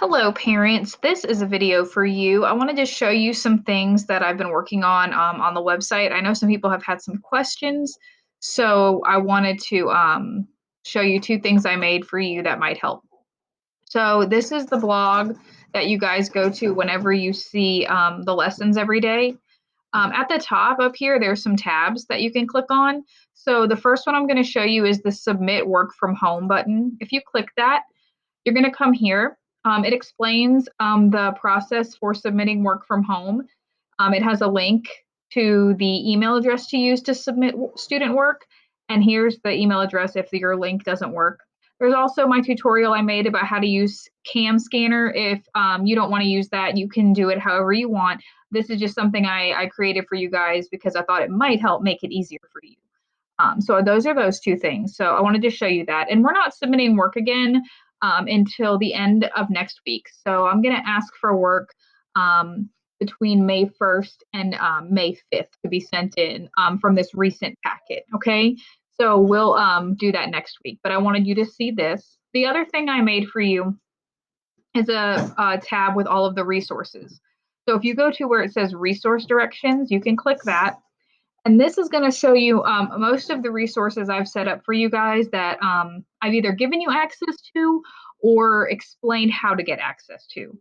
Hello, parents. This is a video for you. I wanted to show you some things that I've been working on the website. I know some people have had some questions, so I wanted to show you two things I made for you that might help. So this is the blog that you guys go to whenever you see the lessons every day. At the top up here, there's some tabs that you can click on. So the first one I'm going to show you is the Submit Work from Home button. If you click that, you're going to come here. It explains the process for submitting work from home. It has a link to the email address to use to submit student work. And here's the email address if your link doesn't work. There's also my tutorial I made about how to use Cam Scanner. If you don't want to use that, you can do it however you want. This is just something I created for you guys because I thought it might help make it easier for you. So those are those two things. So I wanted to show you that. And we're not submitting work again until the end of next week. So I'm going to ask for work between May 1st and May 5th to be sent in from this recent packet. Okay. So we'll do that next week. But I wanted you to see this. The other thing I made for you is a tab with all of the resources. So if you go to where it says resource directions, you can click that. And this is going to show you most of the resources I've set up for you guys that I've either given you access to or explained how to get access to.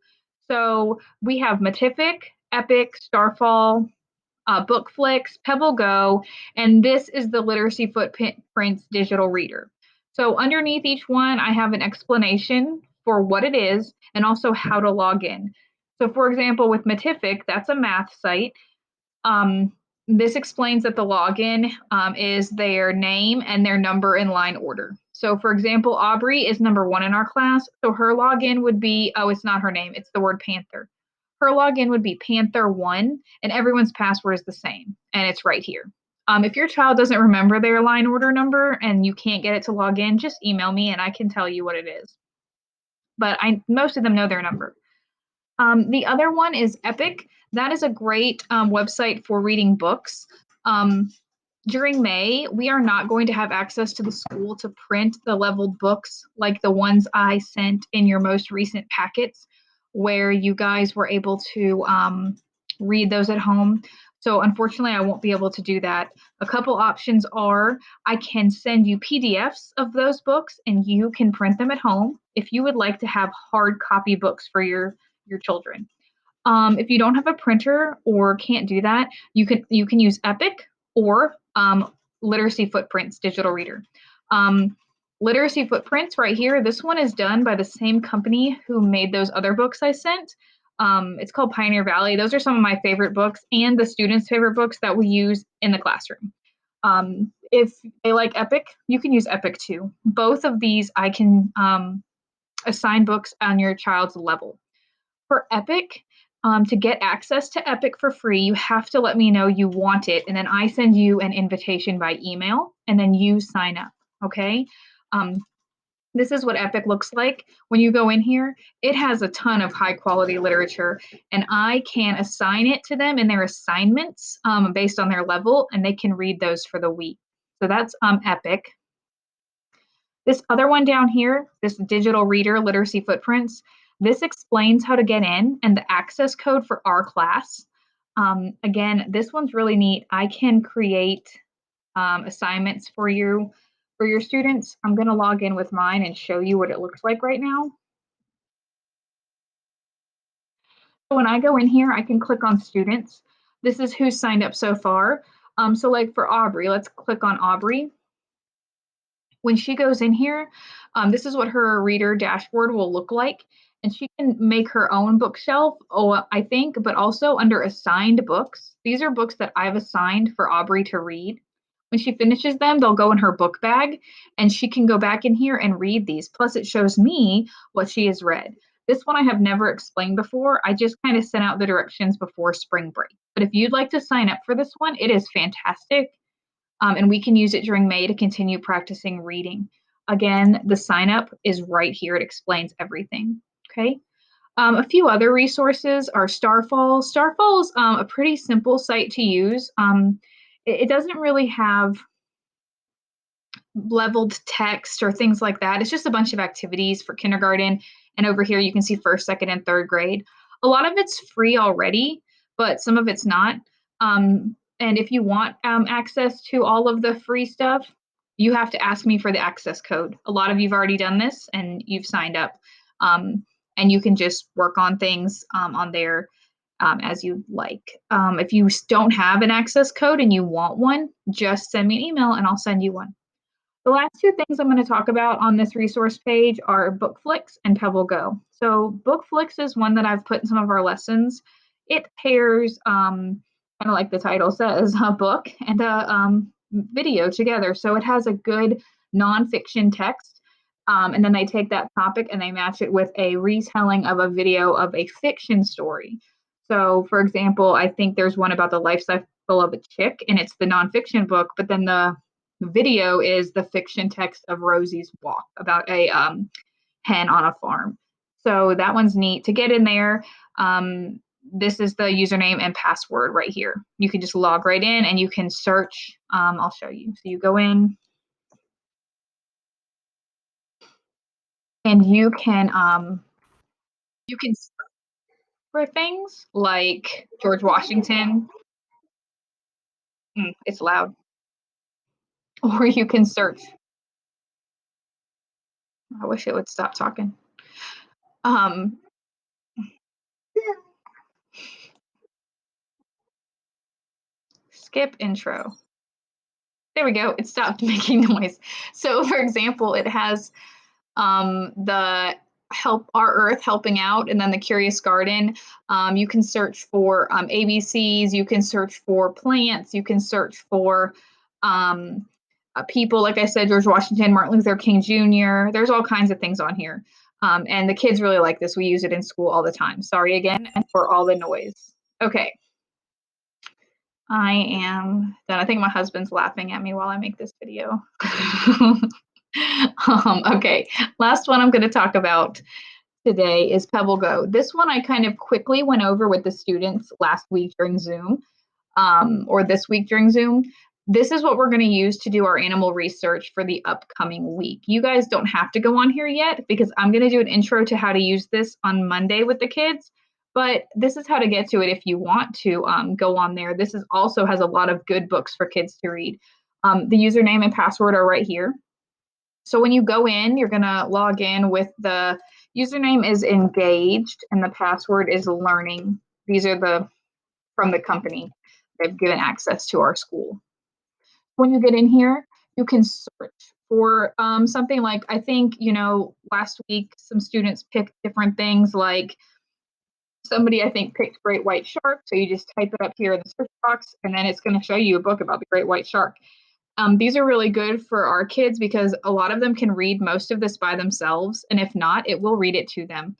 So we have Matific, Epic, Starfall, Bookflix, Pebble Go, and this is the Literacy Footprints digital reader. So underneath each one, I have an explanation for what it is and also how to log in. So for example, with Matific, that's a math site. This explains that the login is their name and their number in line order. So for example, Aubrey is number 1 in our class. So her login would be, oh, it's not her name, it's the word Panther. Her login would be Panther1 and everyone's password is the same and it's right here. If your child doesn't remember their line order number and you can't get it to log in, just email me and I can tell you what it is. But most of them know their number. The other one is Epic. That is a great website for reading books. During May, we are not going to have access to the school to print the leveled books like the ones I sent in your most recent packets, where you guys were able to read those at home. So unfortunately, I won't be able to do that. A couple options are I can send you PDFs of those books and you can print them at home if you would like to have hard copy books for your children. If you don't have a printer or can't do that, you can use Epic or Literacy Footprints digital reader. Literacy Footprints right here, this one is done by the same company who made those other books I sent. It's called Pioneer Valley. Those are some of my favorite books and the students' favorite books that we use in the classroom. If they like Epic, you can use Epic too. Both of these I can assign books on your child's level. For Epic, to get access to Epic for free, you have to let me know you want it, and then I send you an invitation by email, and then you sign up. Okay. This is what Epic looks like. When you go in here, it has a ton of high quality literature, and I can assign it to them in their assignments based on their level, and they can read those for the week. So that's Epic. This other one down here, this digital reader, Literacy Footprints, this explains how to get in and the access code for our class. Again, this one's really neat. I can create assignments for you, for your students. I'm going to log in with mine and show you what it looks like right now. So when I go in here, I can click on students. This is who's signed up so far. So like for Aubrey, let's click on Aubrey. When she goes in here, this is what her reader dashboard will look like. And she can make her own bookshelf, I think, but also under assigned books. These are books that I've assigned for Aubrey to read. When she finishes them, they'll go in her book bag and she can go back in here and read these. Plus, it shows me what she has read. This one I have never explained before. I just kind of sent out the directions before spring break. But if you'd like to sign up for this one, it is fantastic. And we can use it during May to continue practicing reading. Again, the sign up is right here. It explains everything. Okay. A few other resources are Starfall. Starfall is a pretty simple site to use. It doesn't really have leveled text or things like that. It's just a bunch of activities for kindergarten And over here, you can see first, second, and third grade. A lot of it's free already, but some of it's not. And if you want access to all of the free stuff, you have to ask me for the access code. A lot of you've already done this and you've signed up. And you can just work on things on there as you like. If you don't have an access code and you want one, just send me an email and I'll send you one. The last two things I'm going to talk about on this resource page are BookFlix and Pebble Go. So BookFlix is one that I've put in some of our lessons. It pairs, kind of like the title says, a book and a video together. So it has a good nonfiction text. And then they take that topic and they match it with a retelling of a video of a fiction story. So, for example, I think there's one about the life cycle of a chick, and it's the nonfiction book, but then the video is the fiction text of Rosie's Walk about a hen on a farm. So that one's neat to get in there. This is the username and password right here. You can just log right in and you can search. I'll show you. So you go in and you can search for things like George Washington. It's loud. Or you can search. I wish it would stop talking. Skip intro. There we go. It stopped making noise. So, for example, it has the Help Our Earth helping out, and then the Curious Garden. You can search for ABCs. You can search for plants. You can search for people, like I said, George Washington, Martin Luther King Jr. There's all kinds of things on here. And the kids really like this. We use it in school all the time. Sorry again for all the noise. Okay. I am done. I think my husband's laughing at me while I make this video. Okay, last one I'm going to talk about today is Pebble Go. This one I kind of quickly went over with the students last week during Zoom, or this week during Zoom. This is what we're going to use to do our animal research for the upcoming week. You guys don't have to go on here yet because I'm going to do an intro to how to use this on Monday with the kids. But this is how to get to it if you want to go on there. This is also has a lot of good books for kids to read. The username and password are right here. So when you go in, you're going to log in with the username is engaged and the password is learning. These are from the company. They've given access to our school. When you get in here, you can search for something like, I think, last week some students picked different things, like somebody I think picked great white shark. So you just type it up here in the search box and then it's going to show you a book about the great white shark. These are really good for our kids because a lot of them can read most of this by themselves. And if not, it will read it to them.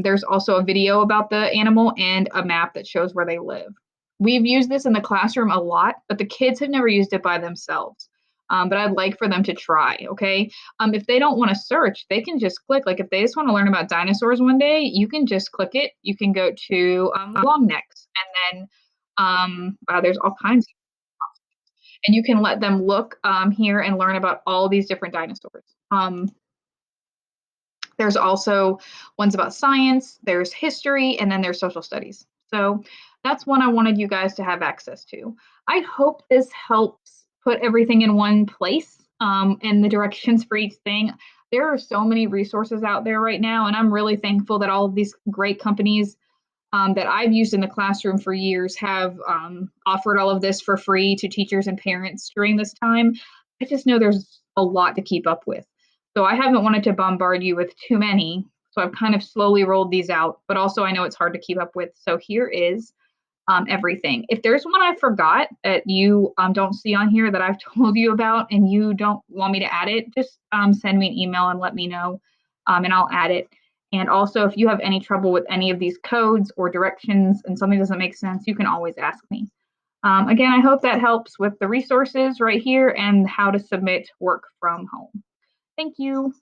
There's also a video about the animal and a map that shows where they live. We've used this in the classroom a lot, but the kids have never used it by themselves. But I'd like for them to try, okay? If they don't want to search, they can just click. Like if they just want to learn about dinosaurs one day, you can just click it. You can go to long necks and then there's all kinds of, and you can let them look here and learn about all these different dinosaurs. There's also ones about science, there's history, and then there's social studies. So that's one I wanted you guys to have access to. I hope this helps put everything in one place and the directions for each thing. There are so many resources out there right now, and I'm really thankful that all of these great companies that I've used in the classroom for years have offered all of this for free to teachers and parents during this time. I just know there's a lot to keep up with. So I haven't wanted to bombard you with too many. So I've kind of slowly rolled these out, but also I know it's hard to keep up with. So here is everything. If there's one I forgot that you don't see on here that I've told you about and you don't want me to add it, just send me an email and let me know and I'll add it. And also, if you have any trouble with any of these codes or directions and something doesn't make sense, you can always ask me. Again, I hope that helps with the resources right here and how to submit work from home. Thank you.